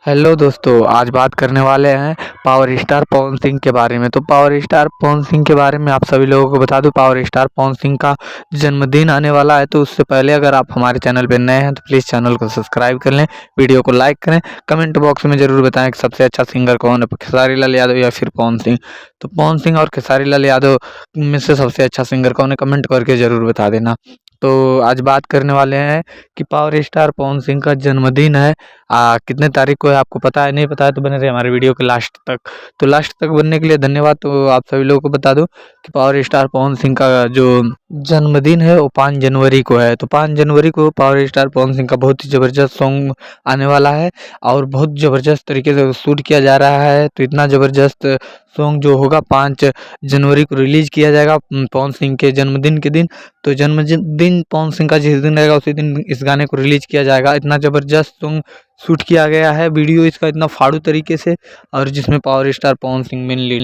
Hello दोस्तों, आज बात करने वाले हैं पावर स्टार पवन सिंह के बारे में। तो पावर स्टार पवन सिंह के बारे में आप सभी लोगों को बता दूं, पावर स्टार पवन सिंह का जन्मदिन आने वाला है। तो उससे पहले अगर आप हमारे चैनल पर नए हैं तो प्लीज़ चैनल को सब्सक्राइब कर लें, वीडियो को लाइक करें, कमेंट बॉक्स में ज़रूर बताएं कि सबसे अच्छा सिंगर कौन है, खेसारी लाल यादव या फिर पवन सिंह। तो पवन सिंह और खेसारी लाल यादव में से सबसे अच्छा सिंगर कौन है, कमेंट करके ज़रूर बता देना। तो आज बात करने वाले हैं कि पावर स्टार पवन सिंह का जन्मदिन है। कितने तारीख को है आपको पता है? नहीं पता है तो बने रहे हमारे वीडियो के लास्ट तक। तो लास्ट तक बनने के लिए धन्यवाद। तो आप सभी लोगों को बता दूं कि पावर स्टार पवन सिंह का जो जन्मदिन है वो 5 जनवरी को है। तो 5 जनवरी को पावर स्टार पवन सिंह का बहुत ही ज़बरदस्त सॉन्ग आने वाला है और बहुत ज़बरदस्त तरीके से शूट किया जा रहा है। तो इतना ज़बरदस्त सॉन्ग जो होगा 5 जनवरी को रिलीज़ किया जाएगा पवन सिंह के जन्मदिन के दिन। तो जन्मदिन पवन सिंह का जिस दिन रहेगा उसी दिन इस गाने को रिलीज़ किया जाएगा। इतना ज़बरदस्त सॉन्ग शूट किया गया है, वीडियो इसका इतना फाड़ू तरीके से, और जिसमें power star Pawan Singh mainly